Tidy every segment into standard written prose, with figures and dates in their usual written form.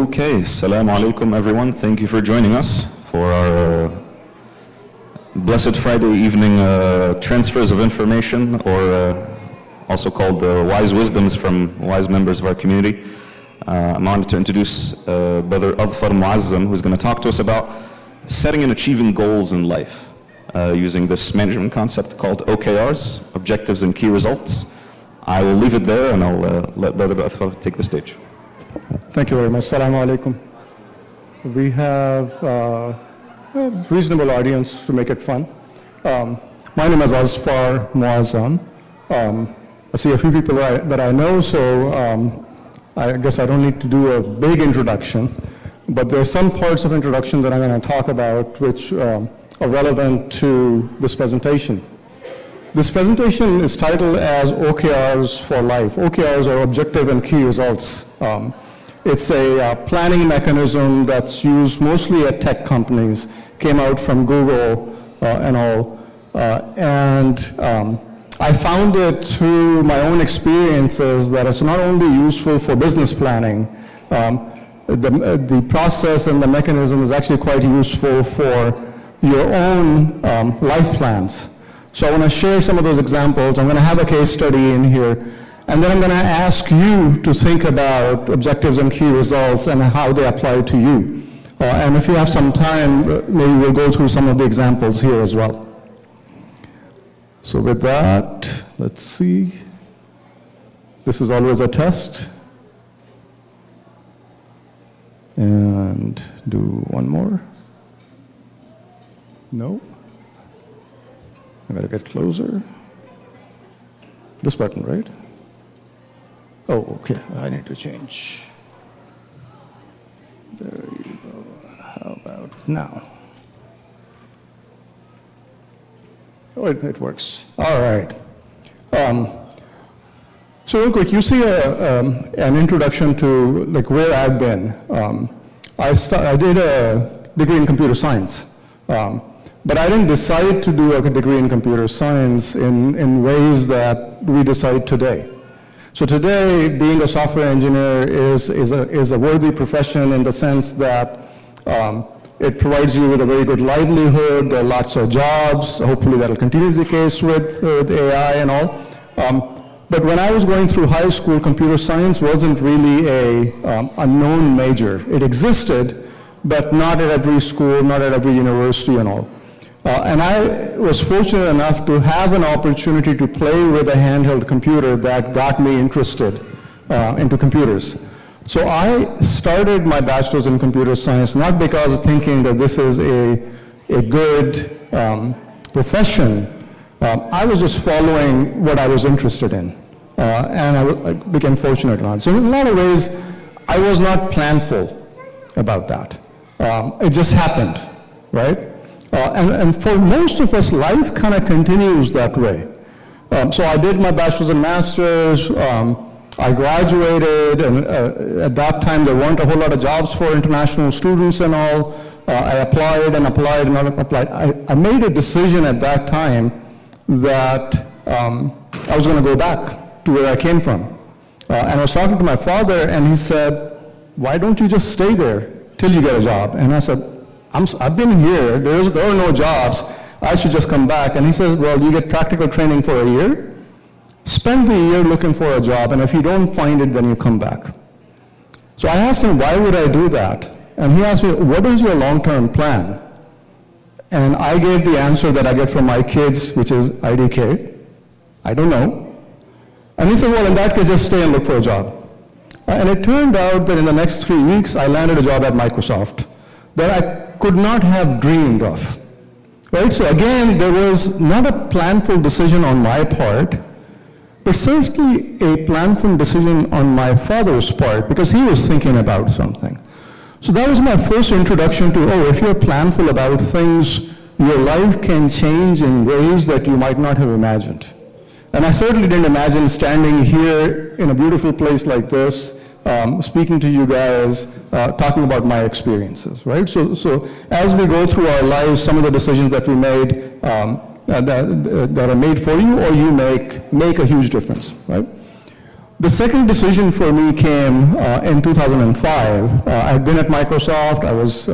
Okay, Assalamu alaikum everyone. Thank you for joining us for our Blessed Friday evening transfers of information, or also called wise wisdoms from wise members of our community. I'm honored to introduce Brother Azfar Moazzam, who's going to talk to us about setting and achieving goals in life using this management concept called OKRs, Objectives and Key Results. I will leave it there and I'll let Brother Azfar take the stage. Thank you very much. Assalamu alaikum. We have a reasonable audience to make it fun. My name is Azfar Moazzam. I see a few people that I know, so I guess I don't need to do a big introduction, but there are some parts of introduction that I'm going to talk about which are relevant to this presentation. This presentation is titled as OKRs for Life. OKRs are Objective and Key Results. It's a planning mechanism that's used mostly at tech companies, came out from Google and all. I found it through my own experiences that it's not only useful for business planning, the process and the mechanism is actually quite useful for your own life plans. So I want to share some of those examples. I'm going to have a case study in here, and then I'm going to ask you to think about objectives and key results and how they apply to you. And if you have some time, maybe we'll go through some of the examples here as well. So with that, let's see. This is always a test. And do one more. No. I gotta get closer. This button, right? Oh, okay, I need to change. There you go. How about now? Oh, it works. All right. So real quick, you see an introduction to like where I've been. I did a degree in computer science. But I didn't decide to do a degree in computer science in ways that we decide today. So today, being a software engineer is a worthy profession in the sense that it provides you with a very good livelihood. There are lots of jobs. Hopefully that'll continue to be the case with AI and all. But when I was going through high school, computer science wasn't really a known major. It existed, but not at every school, not at every university and all. And I was fortunate enough to have an opportunity to play with a handheld computer that got me interested into computers. So I started my bachelor's in computer science not because of thinking that this is a good profession. I was just following what I was interested in. And I became fortunate enough. So in a lot of ways, I was not planful about that. It just happened, right? And for most of us, life kind of continues that way. So I did my bachelor's and master's. I graduated, and at that time there weren't a whole lot of jobs for international students and all. I applied and applied and applied. I made a decision at that time that I was going to go back to where I came from. And I was talking to my father, and he said, "Why don't you just stay there till you get a job?" And I said, I've been here, there are no jobs, I should just come back. And he says, well, you get practical training for a year, spend the year looking for a job, and if you don't find it, then you come back. So I asked him, why would I do that? And he asked me, what is your long-term plan? And I gave the answer that I get from my kids, which is IDK, I don't know. And he said, well, in that case, just stay and look for a job. And it turned out that in the next 3 weeks, I landed a job at Microsoft that I could not have dreamed of, right? So again, there was not a planful decision on my part, but certainly a planful decision on my father's part, because he was thinking about something. So that was my first introduction to, if you're planful about things, your life can change in ways that you might not have imagined. And I certainly didn't imagine standing here in a beautiful place like this, speaking to you guys, talking about my experiences, right? So as we go through our lives, some of the decisions that we made that are made for you or you make a huge difference, right? The second decision for me came in 2005. I'd been at Microsoft. I was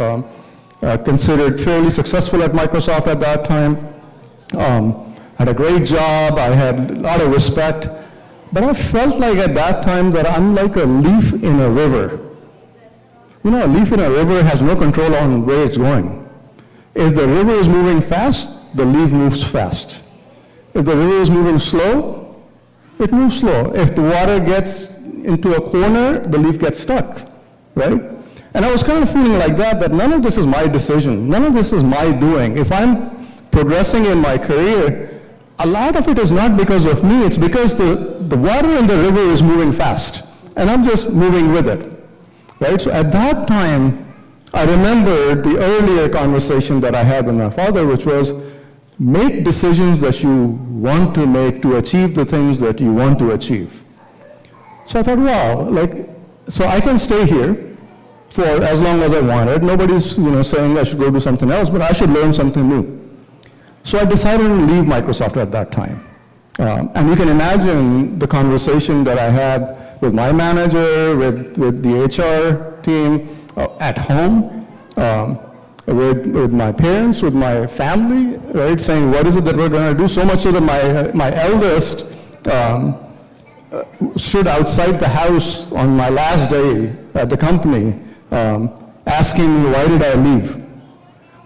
considered fairly successful at Microsoft at that time. Had a great job. I had a lot of respect. But I felt like at that time that I'm like a leaf in a river. You know, a leaf in a river has no control on where it's going. If the river is moving fast, the leaf moves fast. If the river is moving slow, it moves slow. If the water gets into a corner, the leaf gets stuck, right? And I was kind of feeling like that none of this is my decision. None of this is my doing. If I'm progressing in my career, a lot of it is not because of me. It's because the water in the river is moving fast, and I'm just moving with it, right? So at that time, I remembered the earlier conversation that I had with my father, which was, make decisions that you want to make to achieve the things that you want to achieve. So I thought, wow, so I can stay here for as long as I wanted. Nobody's, saying I should go do something else, but I should learn something new. So I decided to leave Microsoft at that time. And you can imagine the conversation that I had with my manager, with the HR team, at home, with my parents, with my family, right, saying, what is it that we're going to do? So much so that my eldest stood outside the house on my last day at the company, asking me, why did I leave?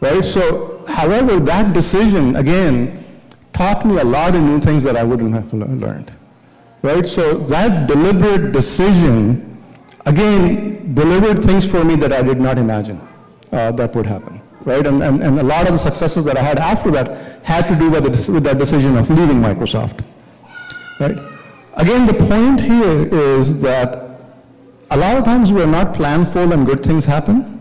Right? So, however, that decision, again, taught me a lot of new things that I wouldn't have learned. Right? So that deliberate decision, again, delivered things for me that I did not imagine that would happen. Right? And a lot of the successes that I had after that had to do with that decision of leaving Microsoft. Right? Again, the point here is that a lot of times we're not planful and good things happen.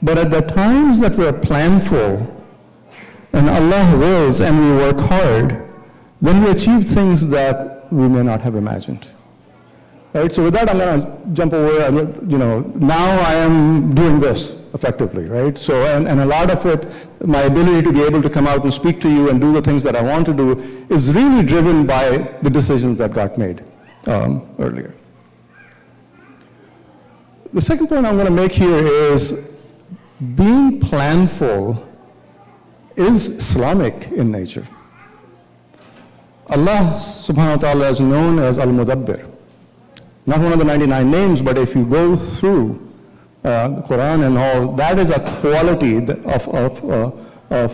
But at the times that we're planful and Allah wills and we work hard, then we achieve things that we may not have imagined. Right? So with that, I'm going to jump over, now I am doing this effectively, right? So, and a lot of it, my ability to be able to come out and speak to you and do the things that I want to do is really driven by the decisions that got made earlier. The second point I'm going to make here is being planful is Islamic in nature. Allah subhanahu wa ta'ala is known as Al-Mudabbir. Not one of the 99 names, but if you go through the Quran and all, that is a quality of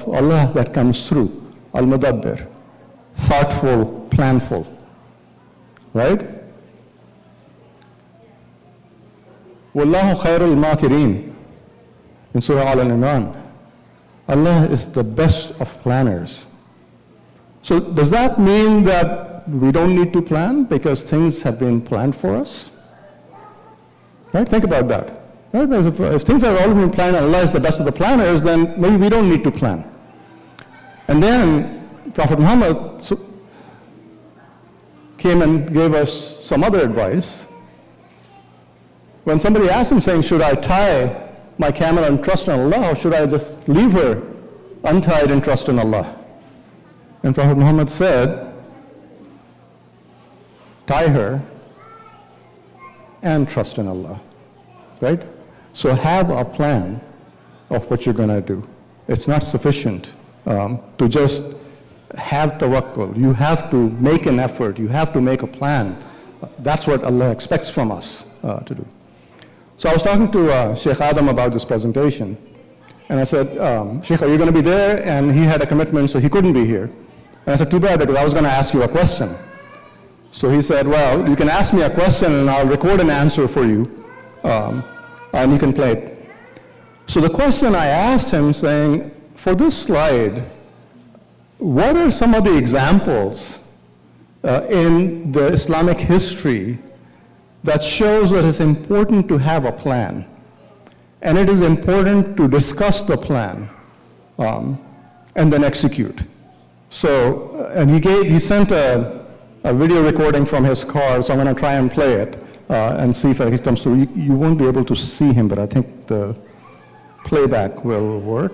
Allah that comes through. Al-Mudabbir. Thoughtful, planful. Right? Wallahu khairul makirin. In Surah Al-Imran, Allah is the best of planners. So does that mean that we don't need to plan because things have been planned for us? Right? Think about that. Right? If things have already been planned and Allah is the best of the planners, then maybe we don't need to plan. And then Prophet Muhammad came and gave us some other advice. When somebody asked him saying, should I tie my camel and trust in Allah, or should I just leave her untied and trust in Allah? And Prophet Muhammad said, tie her and trust in Allah, right? So have a plan of what you're going to do. It's not sufficient to just have tawakkul. You have to make an effort. You have to make a plan. That's what Allah expects from us to do. So I was talking to Sheikh Adam about this presentation, and I said, Sheikh, are you going to be there? And he had a commitment, so he couldn't be here. And I said, too bad, because I was going to ask you a question. So he said, well, you can ask me a question, and I'll record an answer for you, and you can play it. So the question I asked him, saying, for this slide, what are some of the examples in the Islamic history that shows that it's important to have a plan, and it is important to discuss the plan and then execute. So, and he sent a video recording from his car, so I'm going to try and play it and see if it comes through. You won't be able to see him, but I think the playback will work.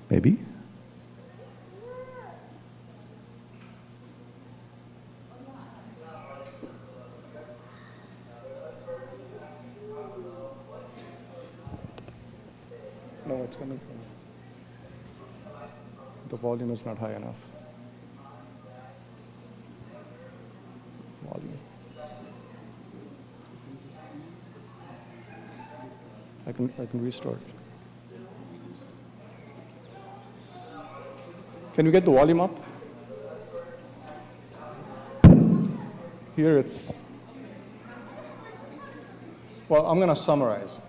Maybe. No, it's coming from. The volume is not high enough. Volume. I can restart. Can you get the volume up? Here it's. Well, I'm going to summarize.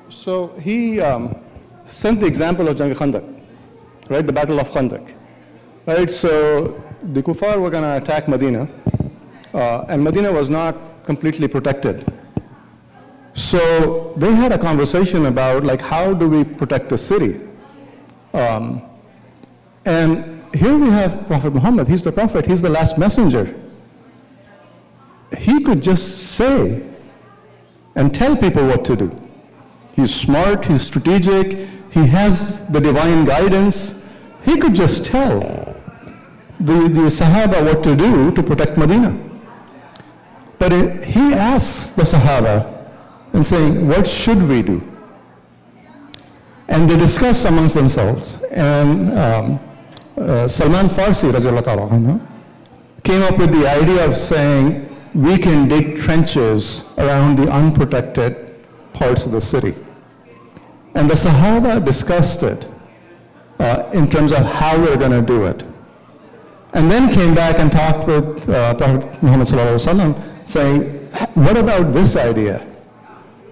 So he sent the example of Jang Khandaq, right? The Battle of Khandaq, right? So the Kuffar were going to attack Medina, and Medina was not completely protected. So they had a conversation about like how do we protect the city, and here we have Prophet Muhammad. He's the Prophet. He's the last messenger. He could just say and tell people what to do. He's smart, he's strategic, he has the divine guidance. He could just tell the Sahaba what to do to protect Medina. But he asks the Sahaba and saying, what should we do? And they discuss amongst themselves. And Salman Farsi radiallahu ta'ala anhu, came up with the idea of saying, we can dig trenches around the unprotected parts of the city. And the Sahaba discussed it in terms of how we're going to do it. And then came back and talked with Prophet Muhammad sallallahu alaihi wasallam, saying, what about this idea?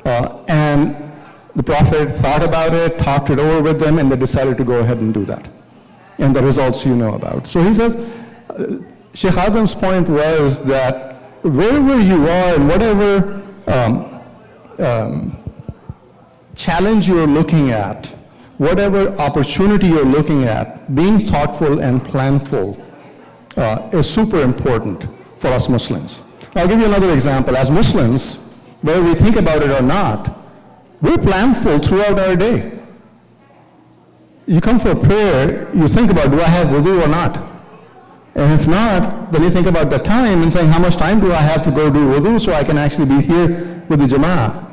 And the Prophet thought about it, talked it over with them, and they decided to go ahead and do that. And the results you know about. So he says, Sheikh Adam's point was that wherever you are and whatever challenge you're looking at, whatever opportunity you're looking at, being thoughtful and planful is super important for us Muslims. I'll give you another example. As Muslims, whether we think about it or not, we're planful throughout our day. You come for prayer, you think about, do I have wudu or not? And if not, then you think about the time and saying, how much time do I have to go do wudu so I can actually be here with the Jama'ah?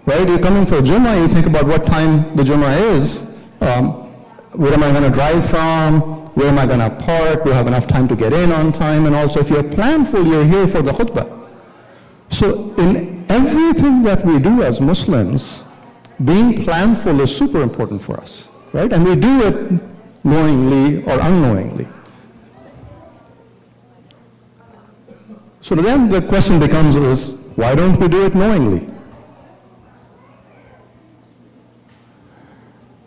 Right? You're coming for Jummah, you think about what time the Jummah is. Where am I going to drive from? Where am I going to park? Do I have enough time to get in on time? And also, if you're planful, you're here for the khutbah. So in everything that we do as Muslims, being planful is super important for us. Right? And we do it knowingly or unknowingly. So then the question becomes is, why don't we do it knowingly?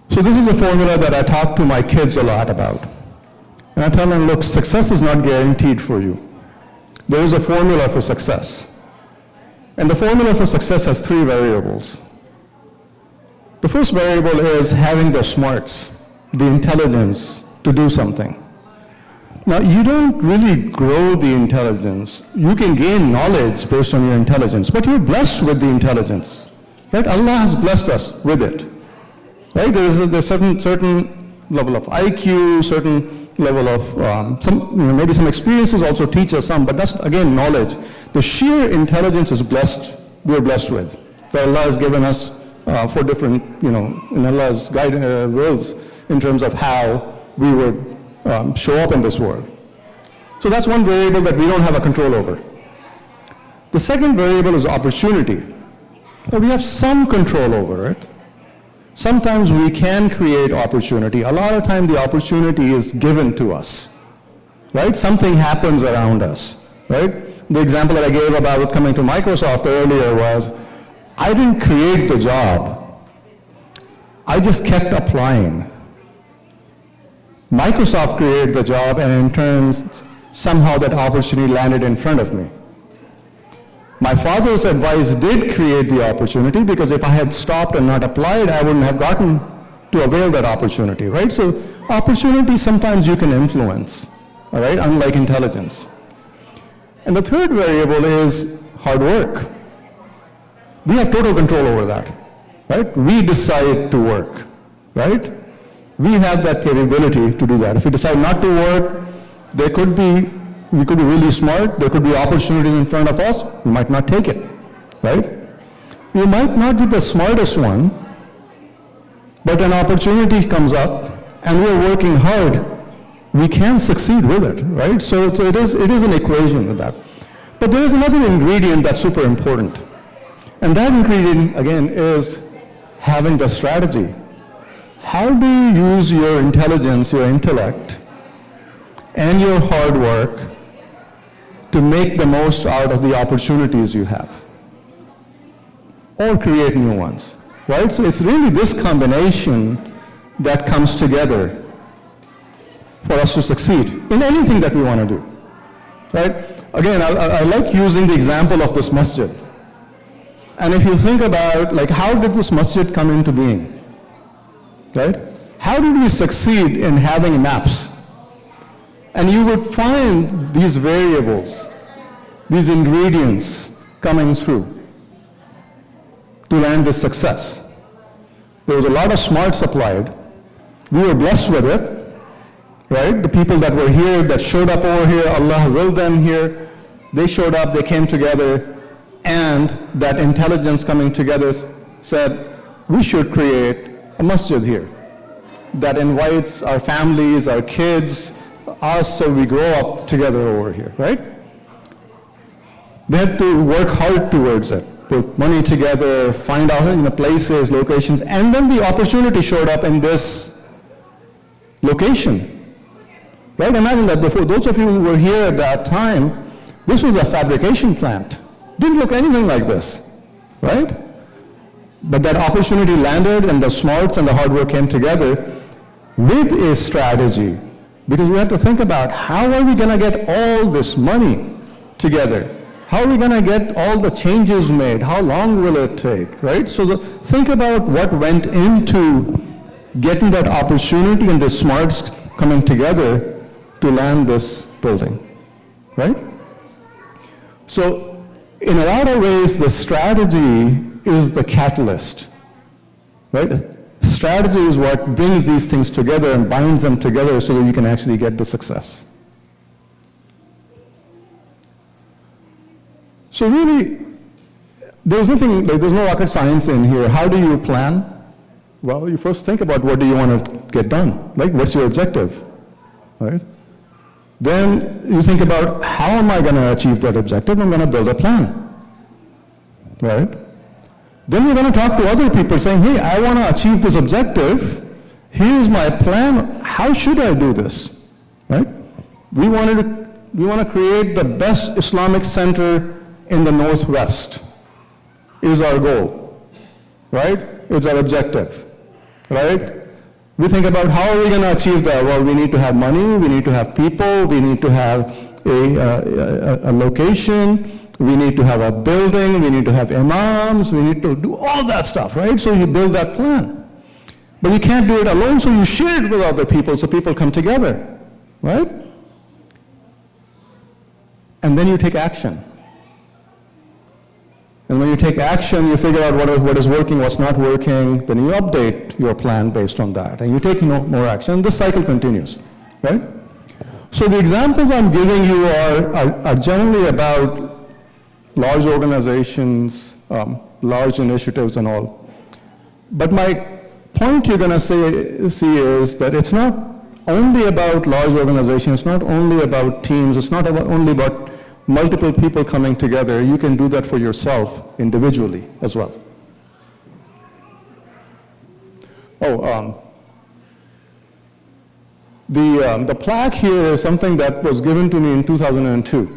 So this is a formula that I talk to my kids a lot about. And I tell them, look, success is not guaranteed for you. There is a formula for success. And the formula for success has 3 variables. The first variable is having the smarts, the intelligence to do something. Now, you don't really grow the intelligence. You can gain knowledge based on your intelligence, but you're blessed with the intelligence. Right? Allah has blessed us with it. Right? There's a certain level of IQ, certain level of, maybe some experiences also teach us some, but that's, again, knowledge. The sheer intelligence is blessed, we're blessed with. That Allah has given us for different, in Allah's wills in terms of how we would show up in this world. So that's one variable that we don't have a control over. The second variable is opportunity. Now we have some control over it. Sometimes we can create opportunity. A lot of time the opportunity is given to us, right? Something happens around us, right? The example that I gave about coming to Microsoft earlier was, I didn't create the job. I just kept applying. Microsoft created the job, and in turn, somehow that opportunity landed in front of me. My father's advice did create the opportunity, because if I had stopped and not applied, I wouldn't have gotten to avail that opportunity, right? So opportunity sometimes you can influence, all right, unlike intelligence. And the third variable is hard work. We have total control over that, right? We decide to work, right? We have that capability to do that. If we decide not to work, we could be really smart, there could be opportunities in front of us, we might not take it, right? We might not be the smartest one, but an opportunity comes up and we're working hard, we can succeed with it, right? So it is an equation with that. But there is another ingredient that's super important. And that ingredient, again, is having the strategy. How do you use your intelligence, your intellect, and your hard work to make the most out of the opportunities you have? Or create new ones, right? So it's really this combination that comes together for us to succeed in anything that we want to do, right? Again, I like using the example of this masjid. And if you think about, like, how did this masjid come into being, right? How did we succeed in having maps? And you would find these variables, these ingredients coming through to land this success. There was a lot of smarts applied. We were blessed with it, right? The people that were here, that showed up over here, Allah willed them here. They showed up, they came together, and that intelligence coming together said, we should create a masjid here that invites our families, our kids, us, so we grow up together over here, right? They had to work hard towards it, put money together, find out places, locations, and then the opportunity showed up in this location, right? Imagine that before, those of you who were here at that time, this was a fabrication plant. Didn't look anything like this, right? But that opportunity landed, and the smarts and the hard work came together with a strategy, because we have to think about how are we going to get all this money together? How are we going to get all the changes made? How long will it take, right? So think about what went into getting that opportunity and the smarts coming together to land this building, right? So in a lot of ways, the strategy is the catalyst, right? Strategy is what brings these things together and binds them together so that you can actually get the success. So really, there's no rocket science in here. How do you plan? Well, you first think about what do you want to get done, right? What's your objective, right? Then you think about how am I going to achieve that objective? I'm going to build a plan, right? Then you're going to talk to other people saying, hey, I want to achieve this objective. Here's my plan. How should I do this, right? We want to create the best Islamic center in the Northwest is our goal, right? It's our objective, right? We think about how are we going to achieve that? Well, we need to have money, we need to have people, we need to have a location, we need to have a building, we need to have imams, we need to do all that stuff, right? So you build that plan. But you can't do it alone, so you share it with other people so people come together, right? And then you take action. And when you take action, you figure out what is working, what's not working, then you update your plan based on that, and you take more action, and this cycle continues, right? So the examples I'm giving you are generally about large organizations, large initiatives and all. But my point you're going to see is that it's not only about large organizations, it's not only about teams, it's not only about multiple people coming together. You can do that for yourself individually as well. The plaque here is something that was given to me in 2002.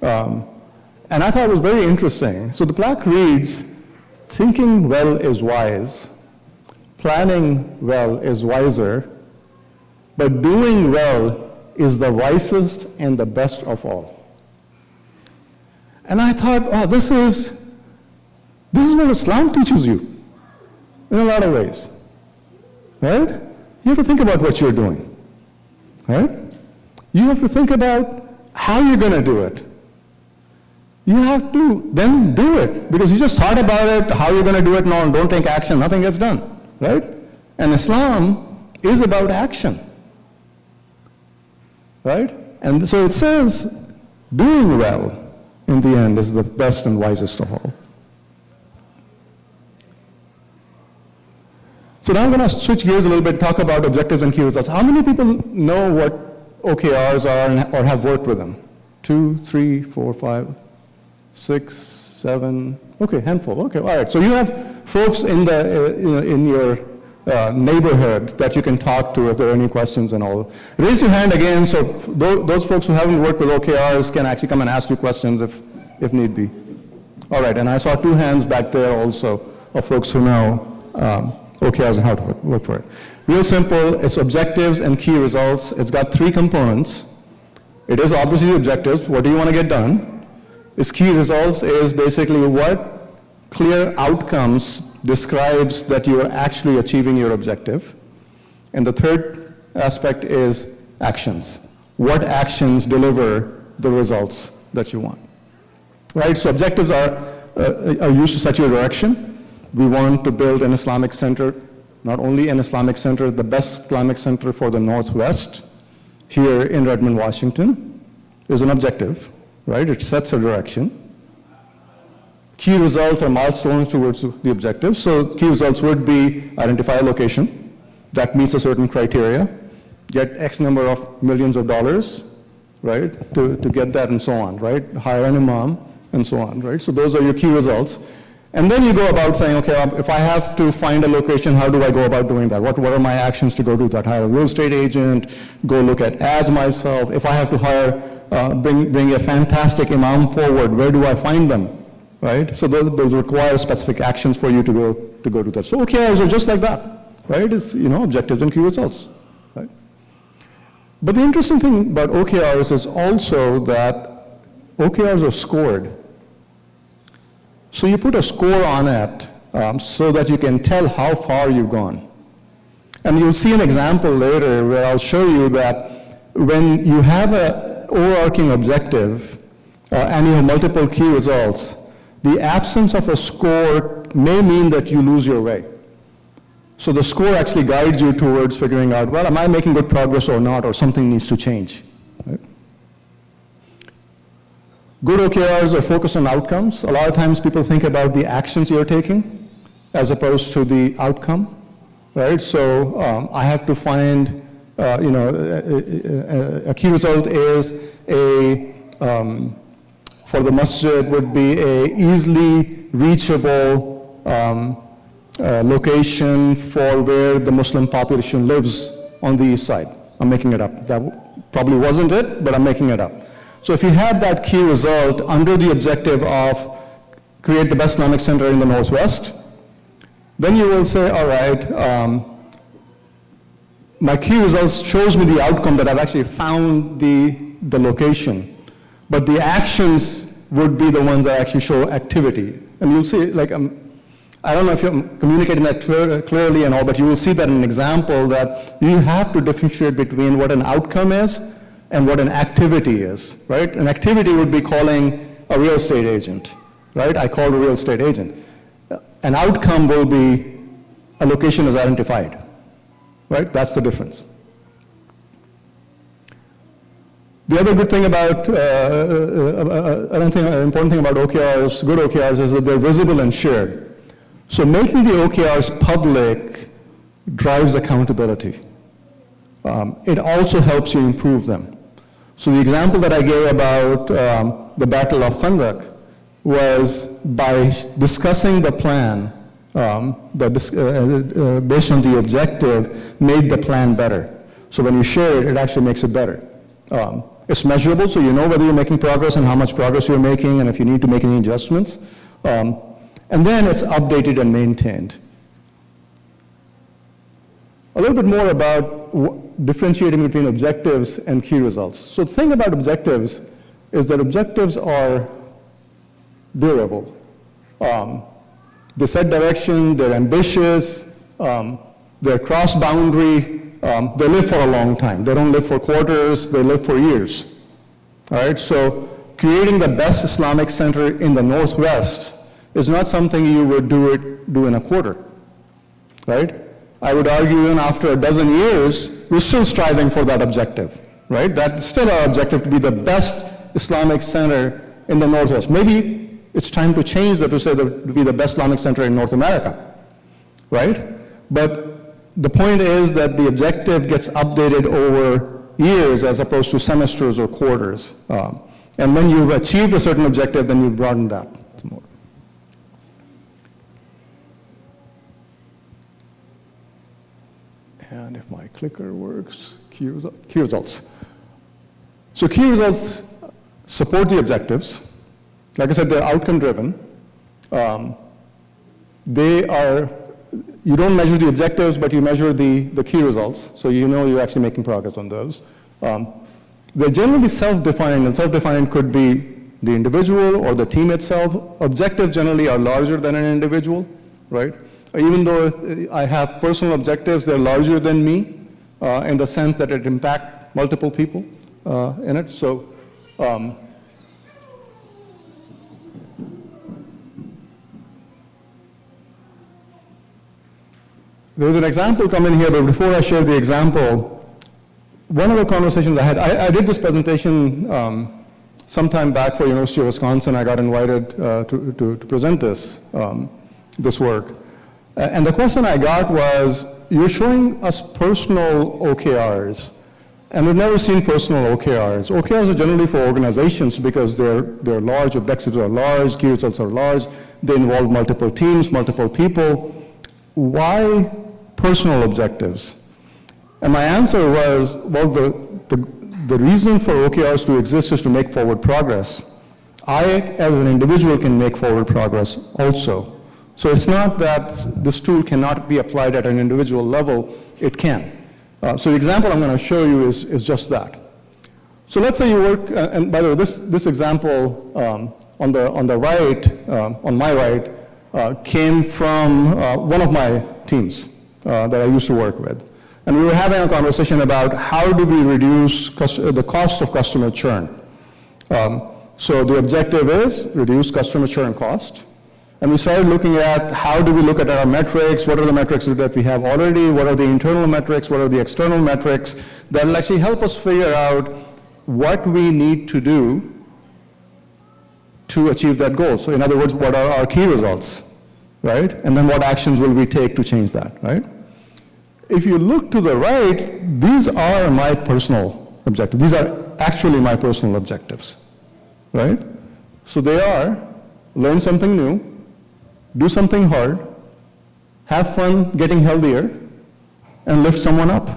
And I thought it was very interesting. So the plaque reads, thinking well is wise, planning well is wiser, but doing well is the wisest and the best of all. And I thought, oh, this is what Islam teaches you in a lot of ways, right? You have to think about what you're doing, right? You have to think about how you're going to do it. You have to then do it, because you just thought about it, how you're going to do it, no, don't take action, nothing gets done, right? And Islam is about action, right? And so it says, doing well in the end is the best and wisest of all. So So now I'm going to switch gears a little bit and talk about objectives and key results. How many people know what OKRs are or have worked with them? 2, 3, 4, 5, 6, 7, okay, handful, okay, all right. So you have folks in your neighborhood that you can talk to if there are any questions and all. Raise your hand again, so those folks who haven't worked with OKRs can actually come and ask you questions if need be. All right, and I saw 2 hands back there also of folks who know OKRs and how to work for it. Real simple, it's objectives and key results. It's got 3 components. It is obviously objectives, what do you want to get done? Its key results is basically what clear outcomes describes that you are actually achieving your objective. And the third aspect is actions. What actions deliver the results that you want? Right, so objectives are used to set your direction. We want to build an Islamic center, not only an Islamic center, the best Islamic center for the Northwest here in Redmond, Washington, is an objective, right? It sets a direction. Key results are milestones towards the objective. So key results would be identify a location that meets a certain criteria, get X number of millions of dollars, right, to get that and so on, right? Hire an imam and so on, right? So those are your key results. And then you go about saying, okay, if I have to find a location, how do I go about doing that? What are my actions to go do that? Hire a real estate agent, go look at ads myself. If I have to hire, bring a fantastic imam forward, where do I find them? Right? So those require specific actions for you to go do that. So OKRs are just like that, right? It's, objectives and key results, right? But the interesting thing about OKRs is also that OKRs are scored. So you put a score on it so that you can tell how far you've gone. And you'll see an example later where I'll show you that when you have an overarching objective and you have multiple key results, the absence of a score may mean that you lose your way. So the score actually guides you towards figuring out, well, am I making good progress or not, or something needs to change. Right? Good OKRs are focused on outcomes. A lot of times people think about the actions you're taking as opposed to the outcome, right? So I have to find, a key result is for the masjid would be a easily reachable location for where the Muslim population lives on the east side. I'm making it up. That probably wasn't it, but I'm making it up. So if you have that key result under the objective of create the best Islamic center in the Northwest, then you will say, all right, my key results shows me the outcome that I've actually found the location. But the actions would be the ones that actually show activity. And you'll see, like, I don't know if you're communicating that clearly and all, but you will see that in an example that you have to differentiate between what an outcome is and what an activity is, right? An activity would be calling a real estate agent, right? I called a real estate agent. An outcome will be a location is identified, right? That's the difference. The other good thing about, an important thing about OKRs, good OKRs, is that they're visible and shared. So making the OKRs public drives accountability. It also helps you improve them. So the example that I gave about the Battle of Khandaq was by discussing the plan, based on the objective, made the plan better. So when you share it, it actually makes it better. It's measurable, so you know whether you're making progress and how much progress you're making and if you need to make any adjustments. And then it's updated and maintained. A little bit more about differentiating between objectives and key results. So the thing about objectives is that objectives are durable. They set direction, they're ambitious, they're cross-boundary, they live for a long time. They don't live for quarters, they live for years. All right, so creating the best Islamic center in the Northwest is not something you would do in a quarter, right? I would argue even after a dozen years, we're still striving for that objective, right? That's still our objective, to be the best Islamic center in the Northwest. Maybe it's time to change that to say to be the best Islamic center in North America, right? But the point is that the objective gets updated over years as opposed to semesters or quarters. And when you've achieved a certain objective, then you broaden that more. And if my clicker works, key results. So key results support the objectives. Like I said, they're outcome driven. You don't measure the objectives, but you measure the key results, so you know you're actually making progress on those. They're generally self-defined, and self-defined could be the individual or the team itself. Objectives generally are larger than an individual, right? Even though I have personal objectives, they're larger than me in the sense that it impacts multiple people in it. So, there's an example coming here, but before I share the example, one of the conversations I had, I did this presentation sometime back for University of Wisconsin. I got invited to present this work. And the question I got was, you're showing us personal OKRs, and we've never seen personal OKRs. OKRs are generally for organizations because they're large, objectives are large, key results are large, they involve multiple teams, multiple people. Why personal objectives? And my answer was, well, the reason for OKRs to exist is to make forward progress. I, as an individual, can make forward progress also. So it's not that this tool cannot be applied at an individual level, it can. So the example I'm going to show you is just that. So let's say you work, and by the way, this example on the right, on my right, came from one of my teams that I used to work with. And we were having a conversation about how do we reduce the cost of customer churn. So the objective is reduce customer churn cost. And we started looking at how do we look at our metrics, what are the metrics that we have already, what are the internal metrics, what are the external metrics that will actually help us figure out what we need to do to achieve that goal. So in other words, what are our key results, right? And then what actions will we take to change that, right? If you look to the right, these are my personal objectives. These are actually my personal objectives, right? So they are learn something new, do something hard, have fun getting healthier, and lift someone up.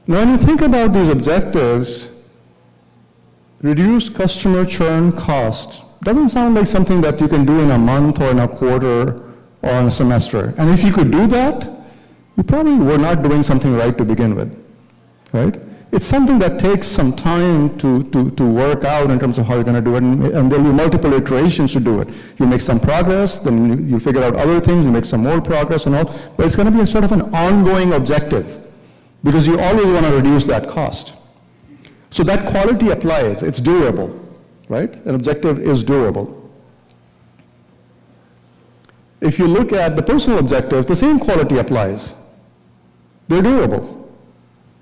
Now, when you think about these objectives, reduce customer churn cost doesn't sound like something that you can do in a month or in a quarter or in a semester. And if you could do that, you probably were not doing something right to begin with, right? It's something that takes some time to work out in terms of how you're going to do it, and there'll be multiple iterations to do it. You make some progress, then you figure out other things, you make some more progress and all, but it's going to be a sort of an ongoing objective because you always want to reduce that cost. So that quality applies, it's durable, right? An objective is durable. If you look at the personal objective, the same quality applies. They're durable.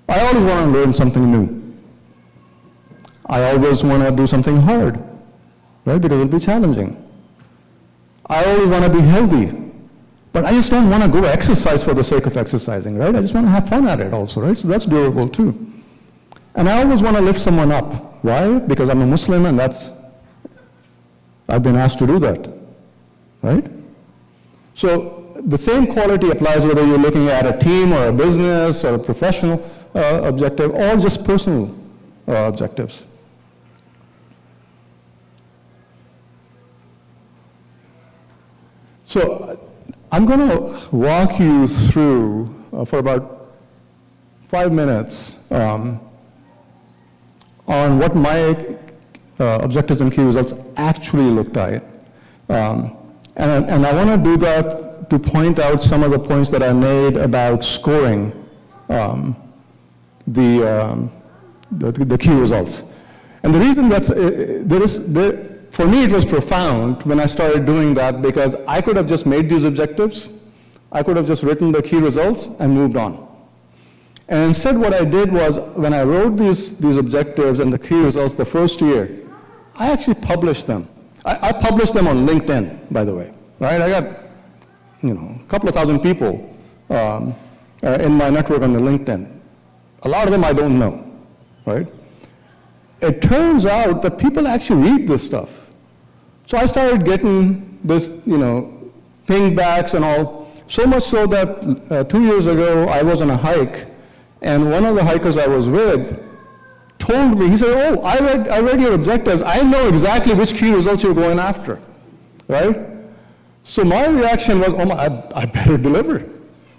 I always want to learn something new. I always want to do something hard, right? Because it'll be challenging. I always want to be healthy, but I just don't want to go exercise for the sake of exercising, right? I just want to have fun at it also, right? So that's durable too. And I always want to lift someone up. Why? Because I'm a Muslim and I've been asked to do that, right? So the same quality applies whether you're looking at a team or a business or a professional objective, or just personal objectives. So I'm going to walk you through for about 5 minutes on what my objectives and key results actually looked like. And I want to do that to point out some of the points that I made about scoring the key results. And the reason that's, for me it was profound when I started doing that because I could have just made these objectives, I could have just written the key results and moved on. And instead what I did was, when I wrote these objectives and the key results the first year, I actually published them. I published them on LinkedIn, by the way, right? I got, a couple of thousand people in my network on the LinkedIn. A lot of them I don't know, right? It turns out that people actually read this stuff. So I started getting this, pingbacks and all, so much so that 2 years ago I was on a hike, and one of the hikers I was with told me, he said, oh, I read your objectives. I know exactly which key results you're going after, right? So my reaction was, I better deliver,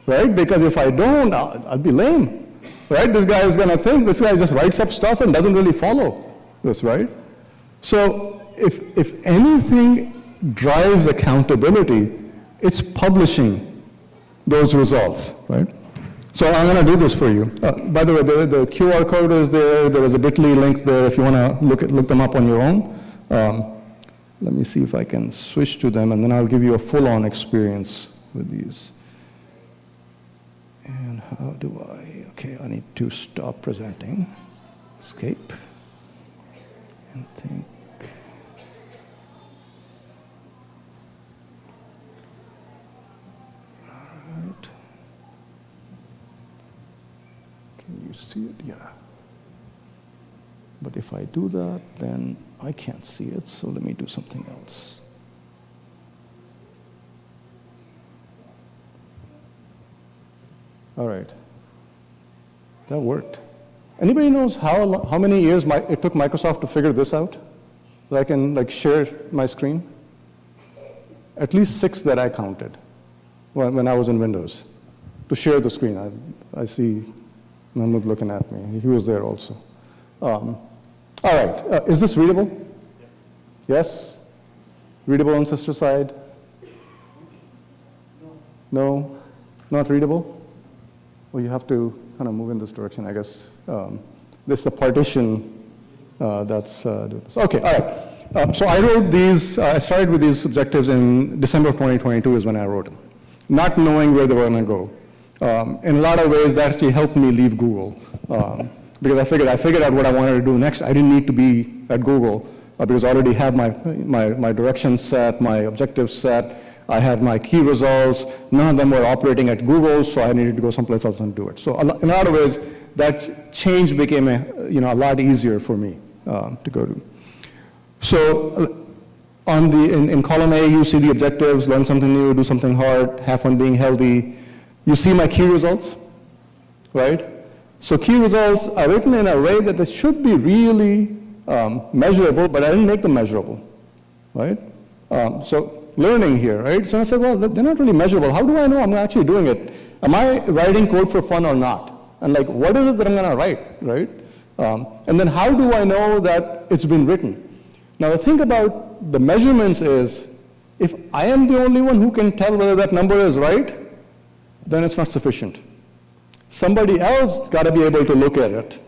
right? Because if I don't, I'll be lame, right? This guy is going to think this guy just writes up stuff and doesn't really follow this, right? So if anything drives accountability, it's publishing those results, right? So I'm going to do this for you. By the way, the QR code is there. There is a bit.ly link there if you want to look them up on your own. Let me see if I can switch to them, and then I'll give you a full-on experience with these. And how do okay, I need to stop presenting. Escape. And think. All right. Can you see it? Yeah. But if I do that, then I can't see it, so let me do something else. All right. That worked. Anybody knows how many years it took Microsoft to figure this out? So I can share my screen? At least 6 that I counted when I was in Windows to share the screen. I see Mahmoud looking at me. He was there also. All right, is this readable? Yes? Readable on sister side? No? Not readable? Well, you have to kind of move in this direction, I guess. This is the partition that's doing this. Okay, all right. So I wrote these, I started with these objectives in December of 2022 is when I wrote them, not knowing where they were going to go. In a lot of ways, that actually helped me leave Google. Because I figured out what I wanted to do next. I didn't need to be at Google because I already had my direction set, my objectives set. I had my key results. None of them were operating at Google, so I needed to go someplace else and do it. So in a lot of ways, that change became a lot easier for me to go to. So in column A, you see the objectives: learn something new, do something hard, have fun being healthy. You see my key results, right? So key results are written in a way that they should be really measurable, but I didn't make them measurable, right? So learning here, right? So I said, well, they're not really measurable. How do I know I'm actually doing it? Am I writing code for fun or not? And what is it that I'm going to write, right? And then how do I know that it's been written? Now the thing about the measurements is, if I am the only one who can tell whether that number is right, then it's not sufficient. Somebody else got to be able to look at it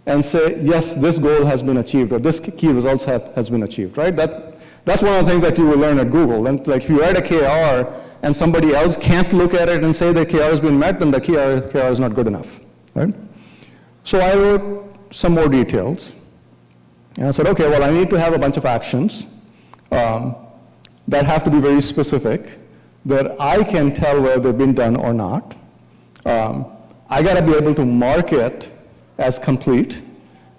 and say, yes, this goal has been achieved, or this key results has been achieved, right? That's one of the things that you will learn at Google. And if you write a KR and somebody else can't look at it and say the KR has been met, then the KR is not good enough, right? So I wrote some more details. And I said, okay, well, I need to have a bunch of actions that have to be very specific, that I can tell whether they've been done or not. I got to be able to mark it as complete,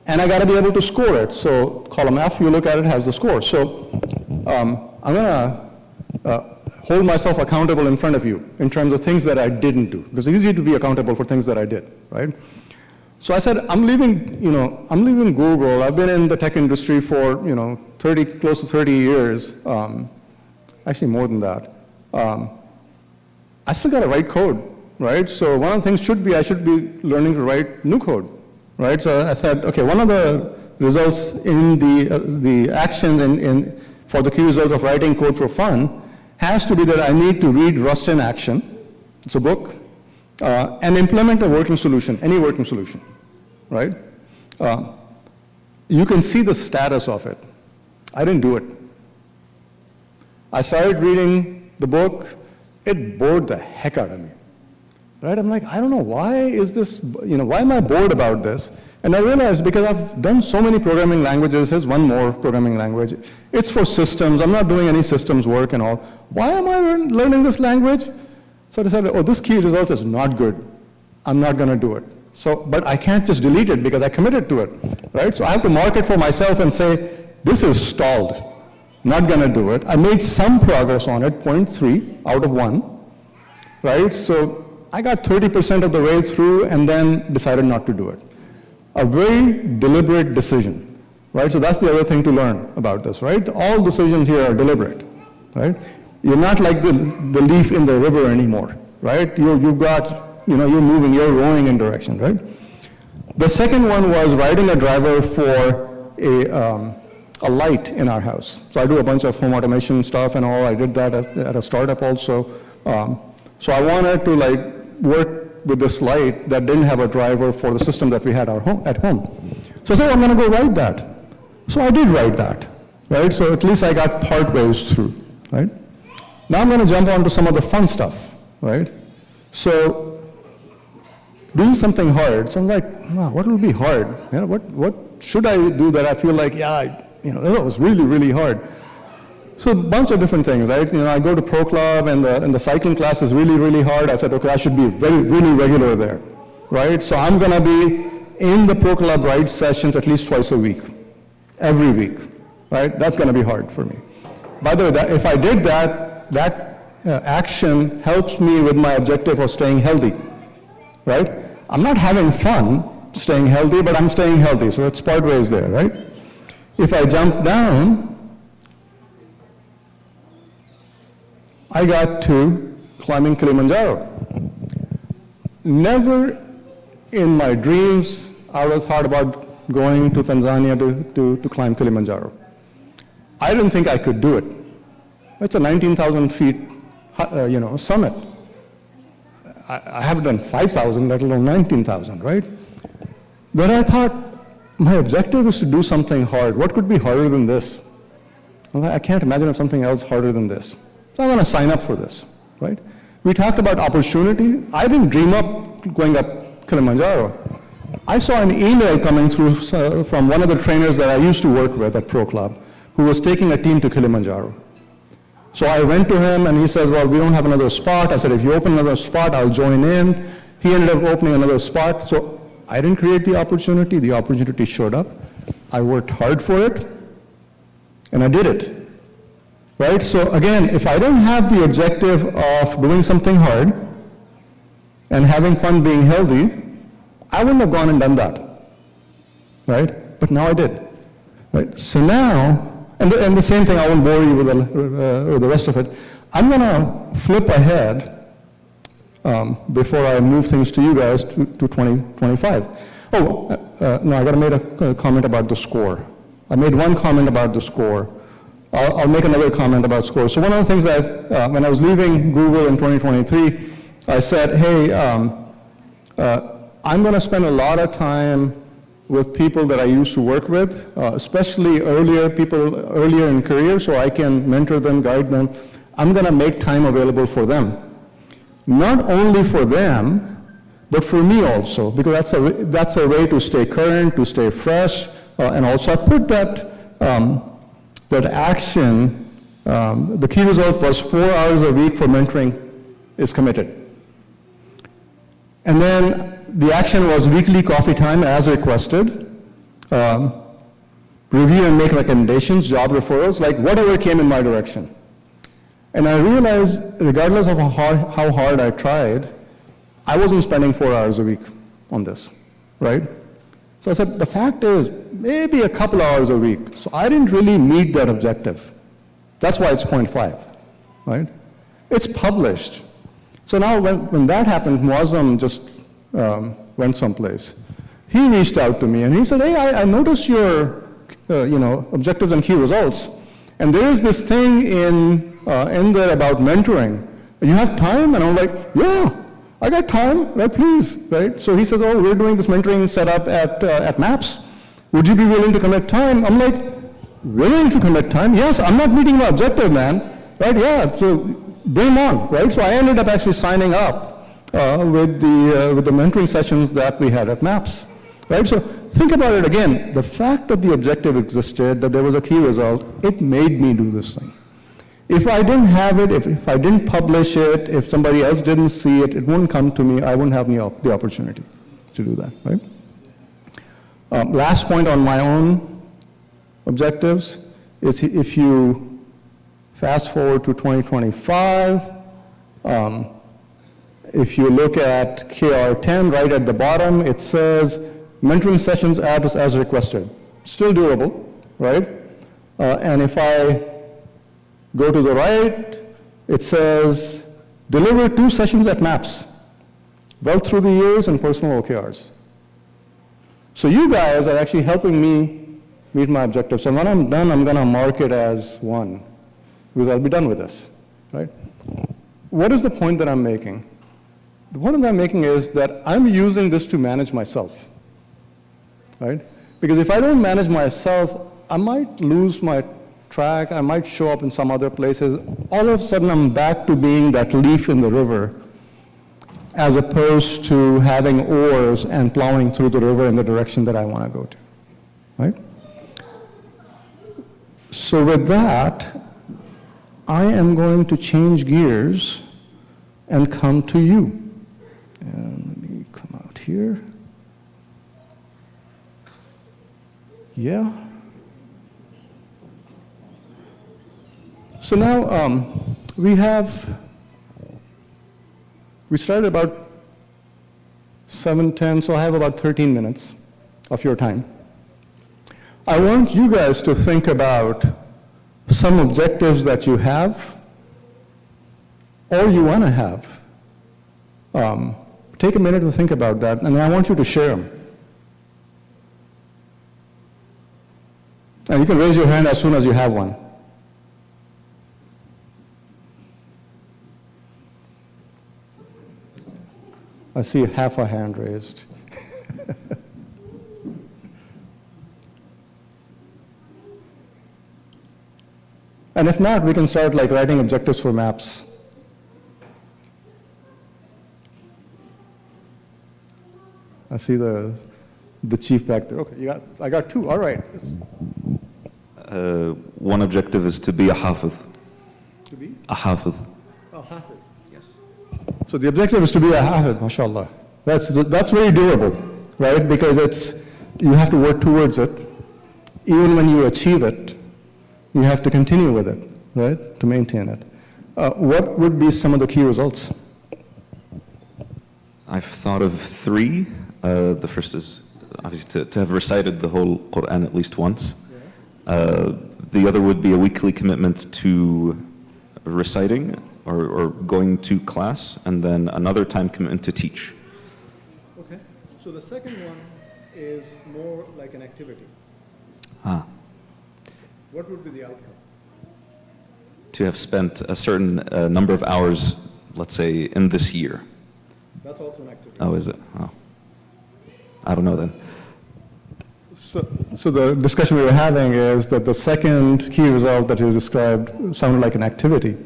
and I got to be able to score it. So column F, you look at it, has the score. So I'm going to hold myself accountable in front of you in terms of things that I didn't do, because it's easy to be accountable for things that I did, right? So I said, I'm leaving Google. I've been in the tech industry for, close to 30 years. Actually more than that. I still got to write code, right? So one of the things I should be learning to write new code, right? So I said, okay, one of the results in the actions for the key results of writing code for fun has to be that I need to read Rust in Action. It's a book. And implement a working solution, any working solution, right? You can see the status of it. I didn't do it. I started reading the book. It bored the heck out of me, right? I'm like, I don't know, why is this, why am I bored about this? And I realized because I've done so many programming languages, here's one more programming language. It's for systems. I'm not doing any systems work and all. Why am I learning this language? So I decided, oh, this key result is not good. I'm not going to do it. So, but I can't just delete it because I committed to it, right? So I have to mark it for myself and say, this is stalled. Not going to do it. I made some progress on it, 0.3 out of 1, right? So I got 30% of the way through and then decided not to do it. A very deliberate decision, right? So that's the other thing to learn about this, right? All decisions here are deliberate, right? You're not like the leaf in the river anymore, right? You've got, you're moving, you're rowing in direction, right? The second one was writing a driver for a light in our house. So I do a bunch of home automation stuff and all. I did that at a startup also. So I wanted to work with this light that didn't have a driver for the system that we had at home. So I said, I'm going to go write that. So I did write that, right? So at least I got part ways through, right? Now I'm going to jump on to some of the fun stuff, right? So doing something hard, so I'm like, wow, what will be hard? What should I do that I feel like, that was really, really hard. So a bunch of different things, right? I go to Pro Club and the cycling class is really, really hard. I said, okay, I should be really regular there, right? So I'm going to be in the Pro Club ride sessions at least twice a week, every week, right? That's going to be hard for me. By the way, if I did that action helps me with my objective of staying healthy, right? I'm not having fun staying healthy, but I'm staying healthy, so it's part ways there, right? If I jump down, I got to climbing Kilimanjaro. Never in my dreams I would have thought about going to Tanzania to climb Kilimanjaro. I didn't think I could do it. It's a 19,000 feet, summit. I haven't done 5,000, let alone 19,000, right? But I thought, my objective is to do something hard. What could be harder than this? I can't imagine something else harder than this. So I'm going to sign up for this, right? We talked about opportunity. I didn't dream up going up Kilimanjaro. I saw an email coming through from one of the trainers that I used to work with at Pro Club, who was taking a team to Kilimanjaro. So I went to him and he says, well, we don't have another spot. I said, if you open another spot, I'll join in. He ended up opening another spot. So I didn't create the opportunity showed up. I worked hard for it, and I did it, right? So again, if I didn't have the objective of doing something hard and having fun being healthy, I wouldn't have gone and done that, right? But now I did, right? So now, and the same thing, I won't bore you with the rest of it. I'm going to flip ahead before I move things to you guys to 2025. No, I got to make a comment about the score. I made one comment about the score. I'll make another comment about score. So one of the things that, when I was leaving Google in 2023, I said, hey, I'm going to spend a lot of time with people that I used to work with, especially earlier in career, so I can mentor them, guide them. I'm going to make time available for them. Not only for them, but for me also, because that's a way to stay current, to stay fresh, and also I put that action, the key result was 4 hours a week for mentoring is committed. And then the action was weekly coffee time as requested, review and make recommendations, job referrals, like whatever came in my direction. And I realized, regardless of how hard I tried, I wasn't spending 4 hours a week on this, right? So I said, the fact is, maybe a couple hours a week. So I didn't really meet that objective. That's why it's 0.5, right? It's published. So now when that happened, Moazzam just went someplace. He reached out to me and he said, hey, I noticed your objectives and key results. And there is this thing in there about mentoring. You have time? And I'm like, yeah, I got time, right, please, right? So he says, oh, we're doing this mentoring setup at MAPS. Would you be willing to commit time? I'm like, willing to commit time? Yes, I'm not meeting my objective, man, right? Yeah, so bring on, right? So I ended up actually signing up with the mentoring sessions that we had at MAPS, right? So think about it again. The fact that the objective existed, that there was a key result, it made me do this thing. If I didn't have it, if I didn't publish it, if somebody else didn't see it, it wouldn't come to me. I wouldn't have the opportunity to do that, right? Last point on my own objectives is if you fast forward to 2025, if you look at KR10 right at the bottom, it says mentoring sessions as requested. Still doable, right? And if I go to the right, it says deliver 2 sessions at MAPS, well through the years and personal OKRs. So you guys are actually helping me meet my objectives. And when I'm done, I'm going to mark it as 1, because I'll be done with this, right? What is the point that I'm making? The point that I'm making is that I'm using this to manage myself, right? Because if I don't manage myself, I might lose my track, I might show up in some other places. All of a sudden, I'm back to being that leaf in the river, as opposed to having oars and plowing through the river in the direction that I want to go to, right? So with that, I am going to change gears and come to you. And let me come out here. Yeah. So now we started about 7:10, so I have about 13 minutes of your time. I want you guys to think about some objectives that you have or you want to have. Take a minute to think about that, and then I want you to share them. And you can raise your hand as soon as you have one. I see half a hand raised. And if not, we can start like writing objectives for MAPS. I see the chief back there. Okay, I got 2. All right. One objective is to be a hafiz. To be? A hafiz. Oh, hafiz. Yes. So the objective is to be a hafiz, mashallah. That's very doable, right? Because you have to work towards it. Even when you achieve it, you have to continue with it, right? To maintain it. What would be some of the key results? I've thought of 3. The first is obviously to have recited the whole Quran at least once. Yeah. The other would be a weekly commitment to reciting or going to class, and then another time commitment to teach. Okay, so the second one is more like an activity. What would be the outcome? To have spent a certain number of hours, let's say, in this year. That's also an activity. Oh, is it? Oh. I don't know then. So the discussion we were having is that the second key result that you described sounded like an activity.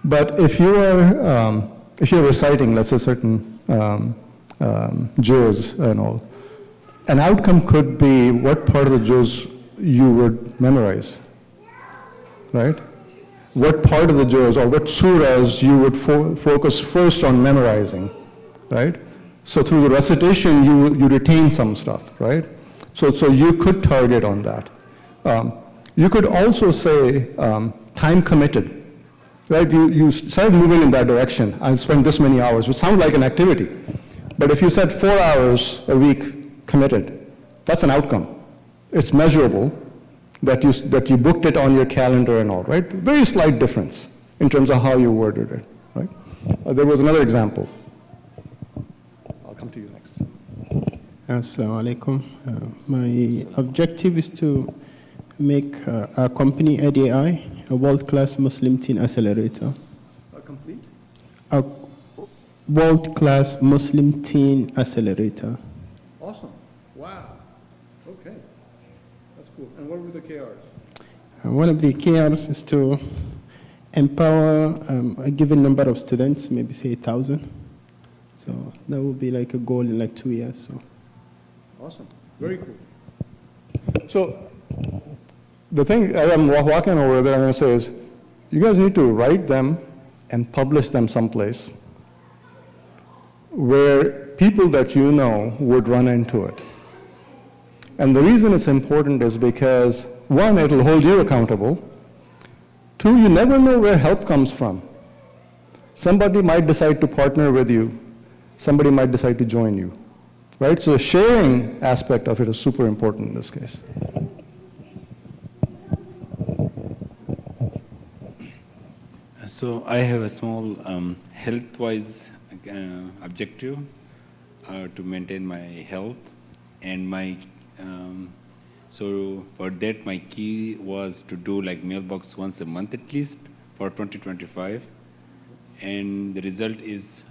But if you're reciting, let's say, certain juz and all, an outcome could be what part of the juz you would memorize, right? What part of the juz or what surahs you would focus first on memorizing, right? So through the recitation, you retain some stuff, right? So you could target on that. You could also say time committed, right? You started moving in that direction. I'll spend this many hours, which sounds like an activity. But if you said 4 hours a week committed, that's an outcome. It's measurable that you booked it on your calendar and all, right? Very slight difference in terms of how you worded it, right? There was another example. I'll come to you next. Assalamu alaikum. My objective is to make a company, ADI, a world-class Muslim teen accelerator. A complete? A world-class Muslim teen accelerator. Awesome. Wow. Okay. That's cool. And what were the KRs? One of the KRs is to empower a given number of students, maybe say 1,000. So that would be like a goal in like 2 years. So. Awesome. Very cool. So the thing, as I'm walking over there, I'm going to say is, you guys need to write them and publish them someplace where people that you know would run into it. And the reason it's important is because, one, it'll hold you accountable. Two, you never know where help comes from. Somebody might decide to partner with you. Somebody might decide to join you, right? So the sharing aspect of it is super important in this case. So I have a small health-wise objective to maintain my health, and so for that my key was to do like mailbox once a month at least for 2025, and the result is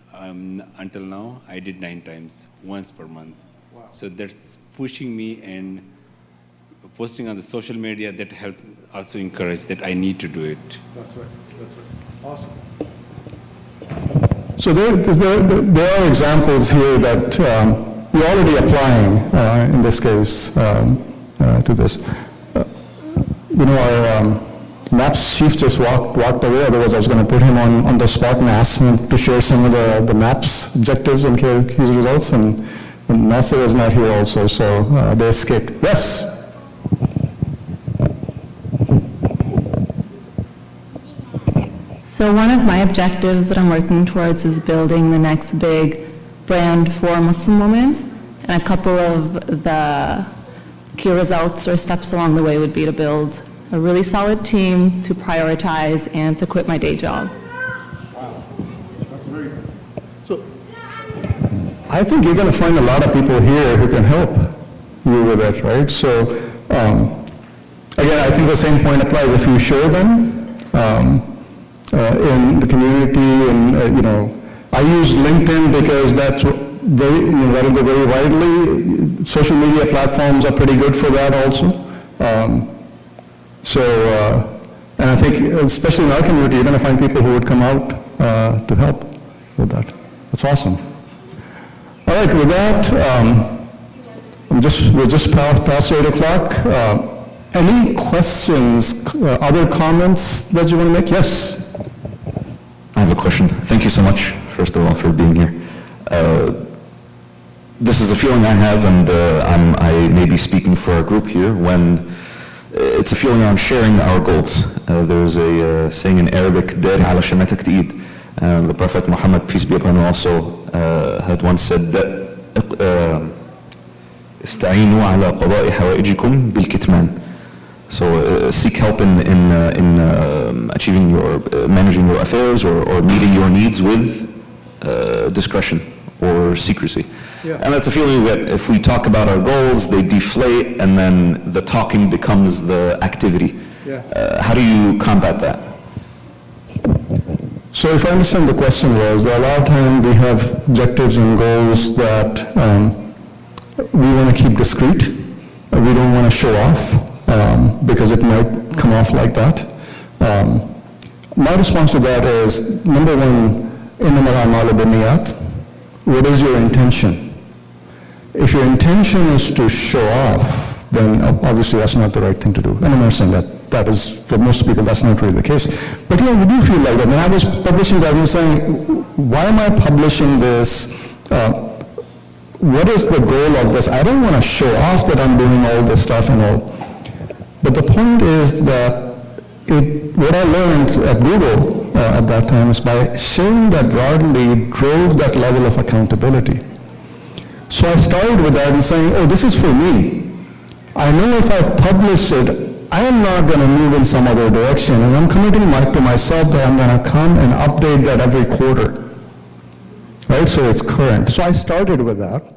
until now I did 9 times, once per month. Wow. So that's pushing me, and posting on the social media that helped also encourage that I need to do it. That's right. Awesome. So there are examples here that we're already applying, in this case, to this. Our MAPS chief just walked away, otherwise I was going to put him on the spot and ask him to share some of the MAPS objectives and his results, and NASA was not here also, so they escaped. Yes? So one of my objectives that I'm working towards is building the next big brand for Muslim women, and a couple of the key results or steps along the way would be to build a really solid team, to prioritize, and to quit my day job. Wow, that's very good. So I think you're going to find a lot of people here who can help you with it, right? So again, I think the same point applies. If you share them, in the community, and I use LinkedIn because that's that'll go very widely. Social media platforms are pretty good for that also. And I think especially in our community, you're going to find people who would come out to help with that. That's awesome. All right, with that, we're just past 8 o'clock. Any questions, other comments that you want to make? Yes. I have a question. Thank you so much, first of all, for being here. This is a feeling I have, and I may be speaking for our group here, when it's a feeling around sharing our goals. There's a saying in Arabic, "Dari ala shamatak ta'id." The Prophet Muhammad, peace be upon him, also had once said that, "Ista'inu ala qada'i hawaijikum bil kitman." So seek help in achieving managing your affairs or meeting your needs with discretion or secrecy. Yeah. And that's a feeling that if we talk about our goals, they deflate, and then the talking becomes the activity. Yeah. How do you combat that? So if I understand the question was, that a lot of time we have objectives and goals that we want to keep discreet. We don't want to show off. Because it might come off like that. My response to that is, number one, innamal a'malu binniyat. What is your intention? If your intention is to show off, then obviously that's not the right thing to do. And I'm not saying that is, for most people, that's not really the case. But we do feel like that. When I was publishing that, I was saying, why am I publishing this? What is the goal of this? I don't want to show off that I'm doing all this stuff and all. But the point is that what I learned at Google at that time is by sharing that broadly drove that level of accountability. So I started with that and saying, this is for me. I know if I've published it, I am not going to move in some other direction, and I'm committing to myself that I'm going to come and update that every quarter. Right, so it's current. So I started with that.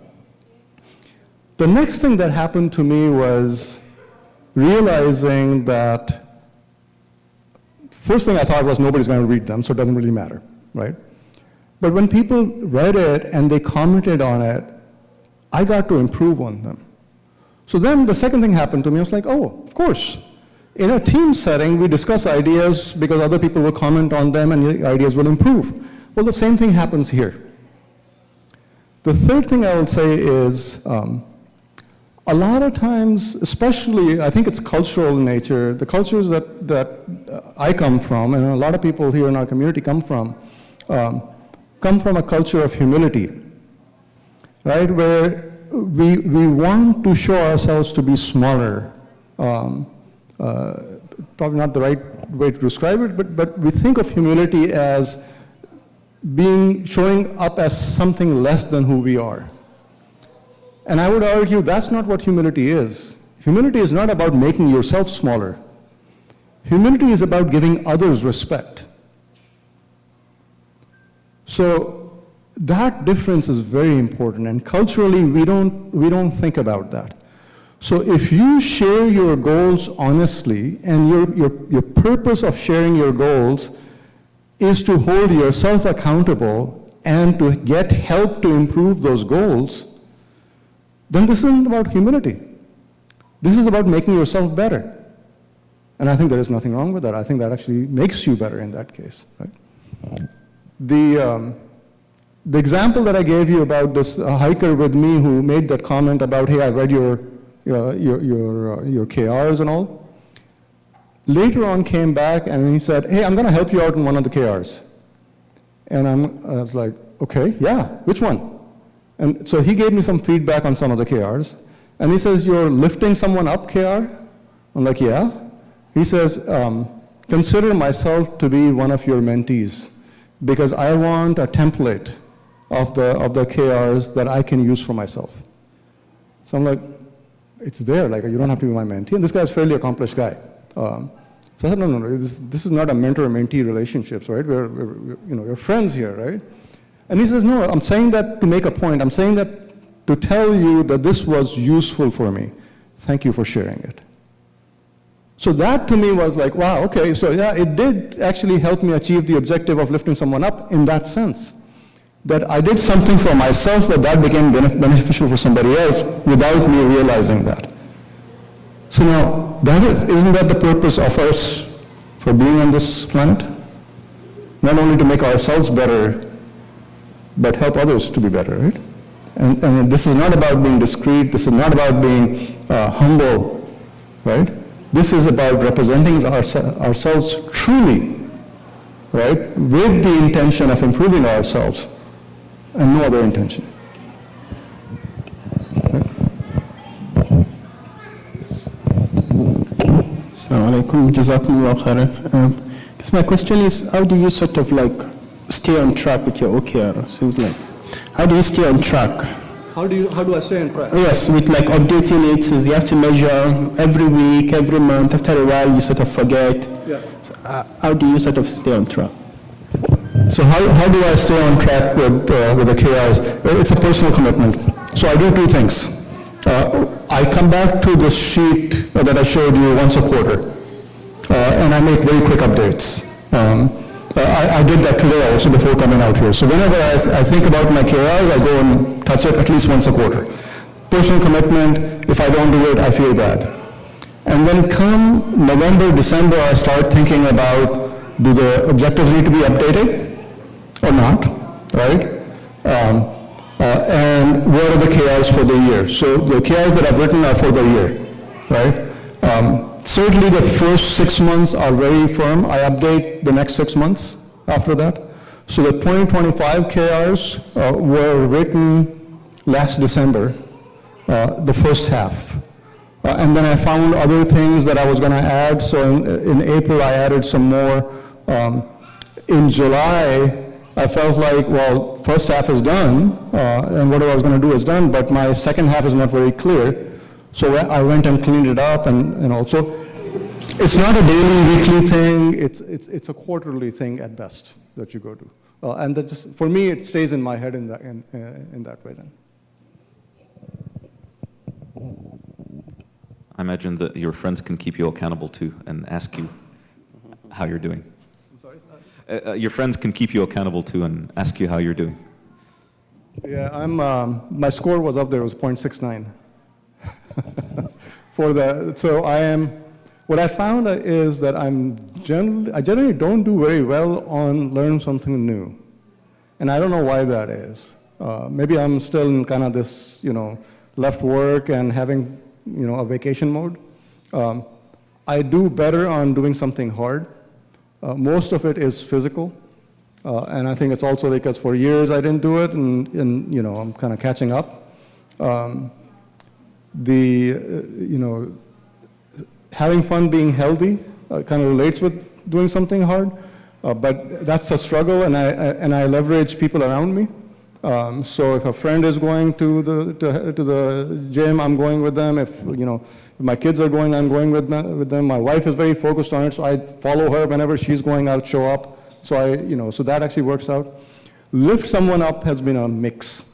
The next thing that happened to me was realizing that, first thing I thought was nobody's going to read them, so it doesn't really matter, right? But when people read it and they commented on it, I got to improve on them. So then the second thing happened to me. I was like, of course. In a team setting, we discuss ideas because other people will comment on them and the ideas will improve. Well, the same thing happens here. The third thing I will say is, a lot of times, especially, I think it's cultural in nature, the cultures that I come from, and a lot of people here in our community come from a culture of humility, right? Where we want to show ourselves to be smaller. Probably not the right way to describe it, but we think of humility as showing up as something less than who we are. And I would argue that's not what humility is. Humility is not about making yourself smaller. Humility is about giving others respect. So that difference is very important, and culturally we don't think about that. So if you share your goals honestly, and your purpose of sharing your goals is to hold yourself accountable and to get help to improve those goals, then this isn't about humility. This is about making yourself better. And I think there is nothing wrong with that. I think that actually makes you better in that case, right? The example that I gave you about this hiker with me who made that comment about, hey, I read your KRs and all, later on came back and he said, hey, I'm going to help you out in one of the KRs. And I was like, okay, yeah, which one? And so he gave me some feedback on some of the KRs. And he says, you're lifting someone up, KR? I'm like, yeah. He says, consider myself to be one of your mentees because I want a template of the KRs that I can use for myself. So I'm like, it's there, like you don't have to be my mentee. And this guy's a fairly accomplished guy. So I said, no, this is not a mentor-mentee relationships, right? We're friends here, right? And he says, no, I'm saying that to make a point. I'm saying that to tell you that this was useful for me. Thank you for sharing it. So that to me was like, wow, okay, so yeah, it did actually help me achieve the objective of lifting someone up in that sense. That I did something for myself, but that became beneficial for somebody else without me realizing that. So now, isn't that the purpose of us for being on this planet? Not only to make ourselves better, but help others to be better, right? And this is not about being discreet, this is not about being humble, right? This is about representing ourselves truly, right? With the intention of improving ourselves and no other intention. Right? Assalamu alaikum, jazakumullah khairan. Because my question is, how do you sort of like stay on track with your OKR? Seems like, how do you stay on track? How do I stay on track? Yes, with like updating it, since you have to measure every week, every month. After a while, you sort of forget. Yeah. So, how do you sort of stay on track? So how do I stay on track with the KRs? It's a personal commitment. So I do two things. I come back to this sheet that I showed you once a quarter, and I make very quick updates. I did that today also before coming out here. So whenever I think about my KRs, I go and touch it at least once a quarter. Personal commitment, if I don't do it, I feel bad. And then come November, December, I start thinking about, do the objectives need to be updated or not, right? And what are the KRs for the year? So the KRs that I've written are for the year, right? Certainly the first 6 months are very firm. I update the next 6 months after that. So the 2025 KRs were written last December, the first half. And then I found other things that I was going to add. So in April, I added some more. In July, I felt like, well, first half is done, and whatever I was going to do is done, but my second half is not very clear. So I went and cleaned it up, and also, it's not a daily, weekly thing. It's a quarterly thing at best that you go to, and that just, for me, it stays in my head in that way. Then. I imagine that your friends can keep you accountable too and ask you how you're doing. I'm sorry. Your friends can keep you accountable too and ask you how you're doing. Yeah, my score was up there. It was 0.69. So I am. What I found is that I generally don't do very well on learn something new, and I don't know why that is. Maybe I'm still in kind of this, left work and having, a vacation mode. I do better on doing something hard. Most of it is physical. And I think it's also because for years I didn't do it, and I'm kind of catching up. Having fun, being healthy, kind of relates with doing something hard, but that's a struggle, and I leverage people around me. So if a friend is going to the gym, I'm going with them. If my kids are going, I'm going with them. My wife is very focused on it, so I follow her whenever she's going. I'll show up. So so that actually works out. Lift someone up has been a mix.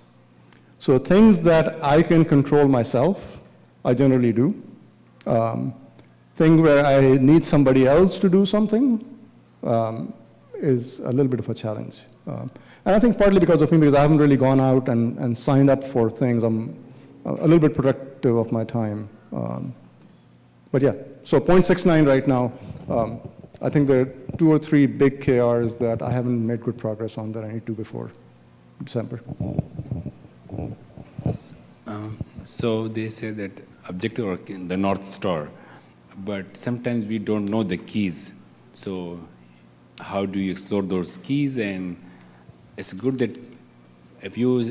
So things that I can control myself, I generally do. Thing where I need somebody else to do something is a little bit of a challenge. And I think partly because of me, because I haven't really gone out and signed up for things. I'm a little bit protective of my time. But yeah, so 0.69 right now. I think there are 2 or 3 big KRs that I haven't made good progress on that I need to before December. So they say that objective or the North Star, but sometimes we don't know the keys. So how do you explore those keys? And it's good that if you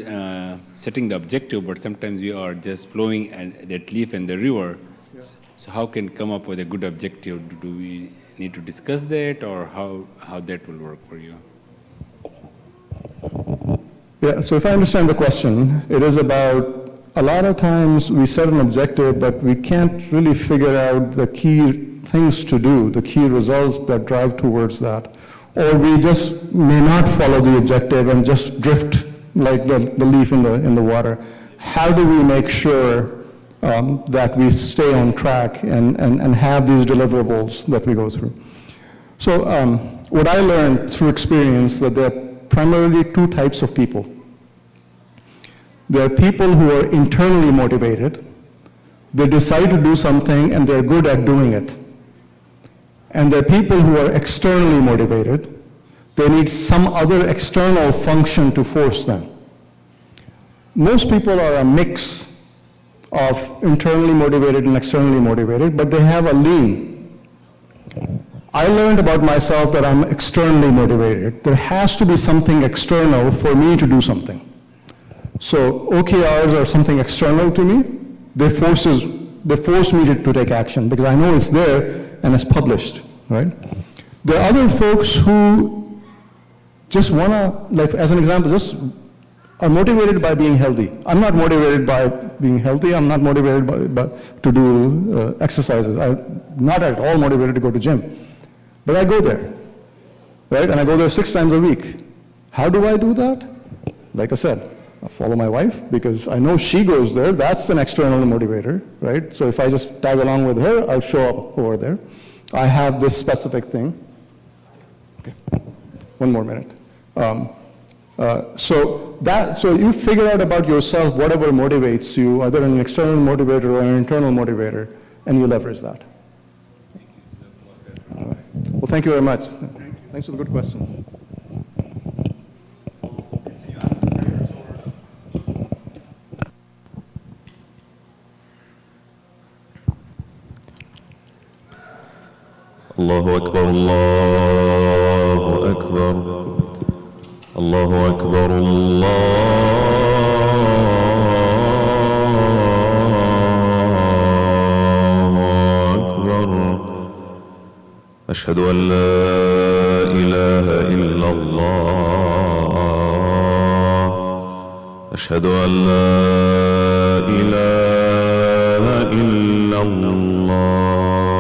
setting the objective, but sometimes we are just flowing at that leaf in the river. Yeah. So how can come up with a good objective? Do we need to discuss that, or how that will work for you? Yeah, so if I understand the question, it is about a lot of times we set an objective, but we can't really figure out the key things to do, the key results that drive towards that. Or we just may not follow the objective and just drift like the leaf in the water. How do we make sure that we stay on track and have these deliverables that we go through? So what I learned through experience that there are primarily 2 types of people. There are people who are internally motivated. They decide to do something and they're good at doing it. And there are people who are externally motivated. They need some other external function to force them. Most people are a mix of internally motivated and externally motivated, but they have a lean. I learned about myself that I'm externally motivated. There has to be something external for me to do something. So OKRs are something external to me. They force me to take action because I know it's there and it's published, right? There are other folks who just want to, like as an example, just are motivated by being healthy. I'm not motivated by being healthy. I'm not motivated to do exercises. I'm not at all motivated to go to gym. But I go there, right? And I go there 6 times a week. How do I do that? Like I said, I follow my wife because I know she goes there. That's an external motivator, right? So if I just tag along with her, I'll show up over there. I have this specific thing. Okay, 1 more minute. So you figure out about yourself whatever motivates you, either an external motivator or an internal motivator, and you leverage that. All right. Well, thank you very much. Thanks for the good questions. الله أكبر الله أكبر الله أكبر الله أكبر أشهد أن لا إله إلا الله أشهد أن لا إله إلا الله